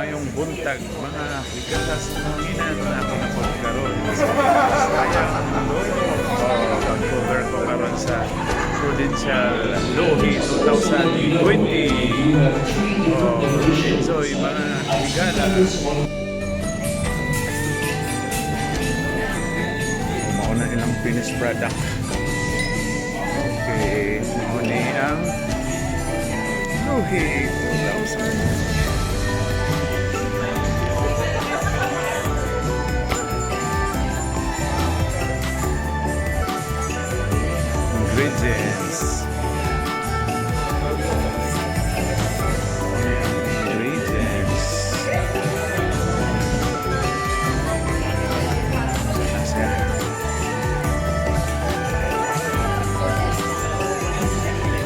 Mayong buntag, mga ikatas ng inan na ako na pagkaroon. Sayang pag-cover ko karon sa Prudential Lohi 2020. Enjoy mga higala. Mauna nilang finished product. Okay, mauna ang Lohi 2000. Ingredients.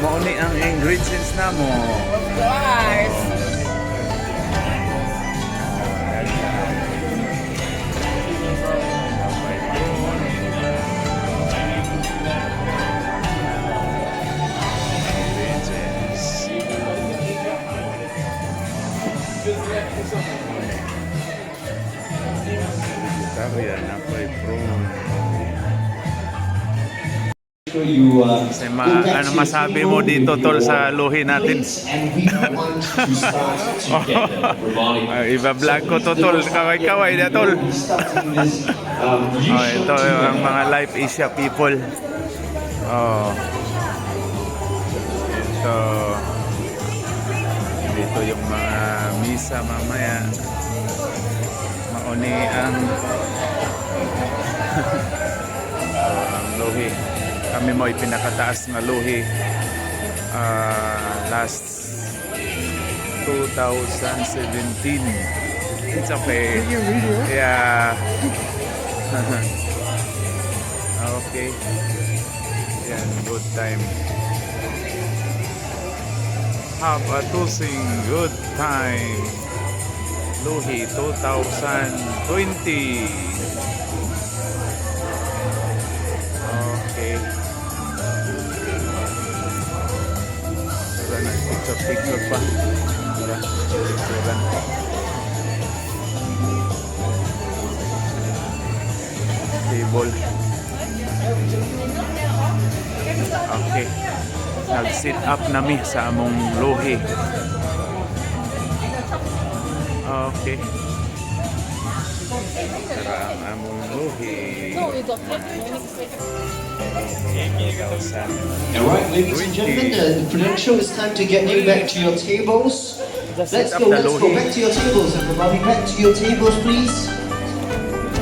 Mauni ang ingredients na mo. Of course. Vegetarian, apoy prawn. Kasi ano masabi mo dito tol sa luhi natin? Iba-vlog ko to tol, kaway-kaway na tol. Ito ang mga Life Asia people. Dito yung mga misa mamaya. Mauni ang ang luhi. Kami mo ipinakataas nga luhi last 2017. It's okay. Yeah. Okay. Yan, good time. Have a tusing good time. Luhi 2020. Okay. Picture pa. Diba? Picture. Table. Okay. Nag-sit up nami sa among luhi. Okay. Tara ang among luhi. Alright, ladies and gentlemen, the production is time to get you back to your tables. Let's go back to your tables, everybody. Back to your tables, please.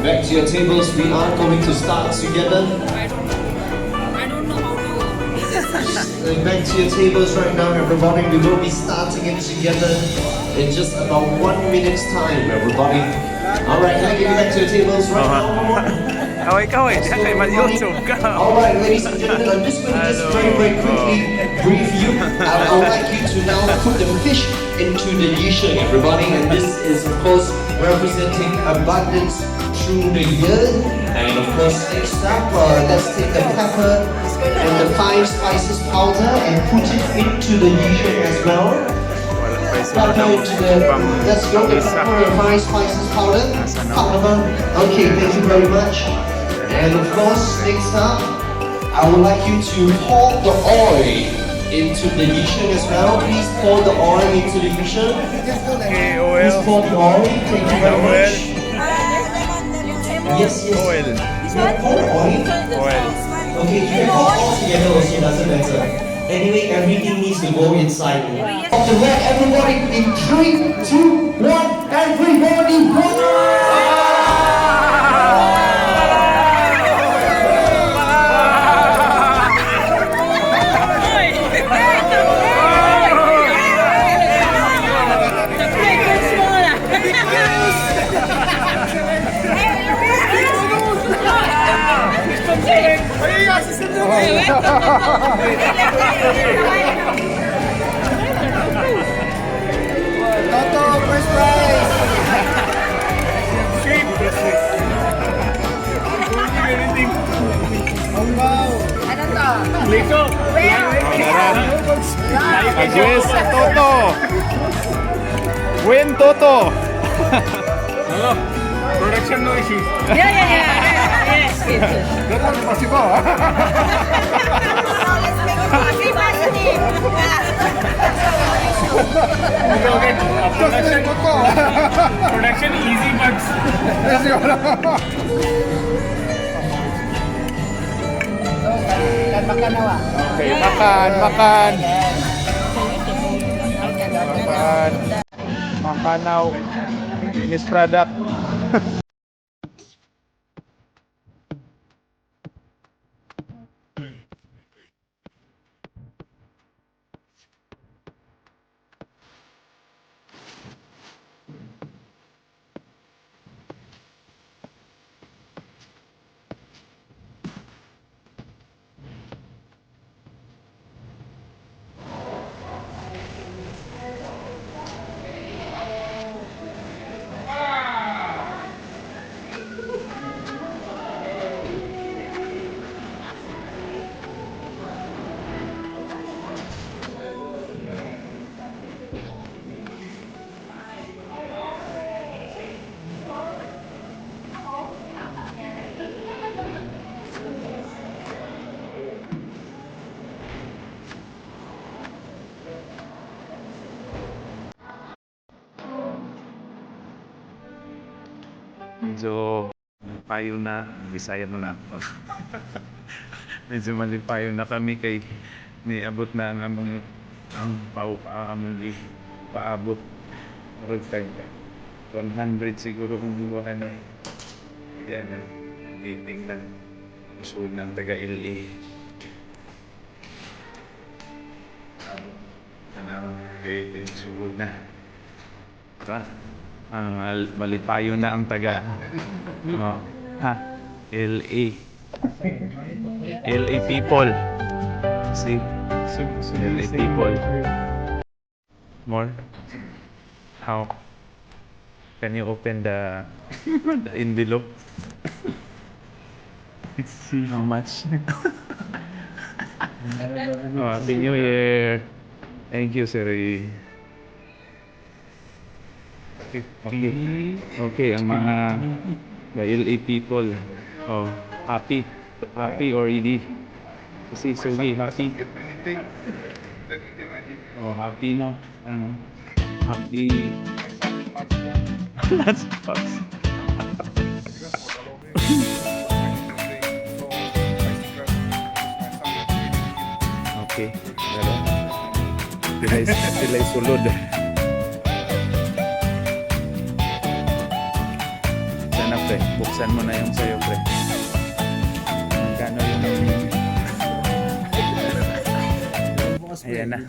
Back to your tables. We are going to start together. I don't know how to. Back to your tables right now, everybody. We will be starting it together in just about 1 minute's time, everybody. Alright, can I get you back to your tables right now? Kaway-kaway, diyan kay mag-YouTube ka. Alright, ladies and gentlemen, I'm just going to very quickly brief you. I would like you to now put the fish into the yisheng, everybody. And this is, of course, representing abundance through the year. And of course, next up, let's take the pepper and the 5 spices powder and put it into the yisheng as well. Let's go with pepper and 5 spices powder. Okay, thank you very much. And of course, next up, I would like you to pour the oil into the yisheng as well. Please pour the oil into the yisheng. Okay, Please oil. pour the oil. Thank you very much. Yes, yes. Oil. Yeah, pour the oil. Oil. Okay, you can pour all together also, doesn't matter. Anyway, everything needs to go inside. Off the rack, everybody, in 3, 2, 1, everybody, go! Toto, first prize! Liko. Address Toto. Win Toto. Production no issues. Yeah. Yes. That's not possible. Let's make it positive. Production easy but Okay, makan. Makan now. Finished product. medyo payo na, Bisaya mo na ako. Medyo malipayo na kami kay niabot na ang among paabot. Road time ka. 100 siguro kung buwan na. Yan ang meeting ng usul ng taga-LA. Okay, sugod na. Ito malipayo na ang taga. Oh. Ha? LA. LA people. See? LA people. More? How? Can you open the envelope? Let's see how much. Oh, Happy New Year. Thank you, sir. Okay, ang mga LA people. Oh, happy already. Kasi Sugi, happy. Oh, happy no. Happy. That's bucks. Okay, pero sila'y sulod. Sana pre, buksan mo na yung sayo pre. Magkano yung... Ayan na.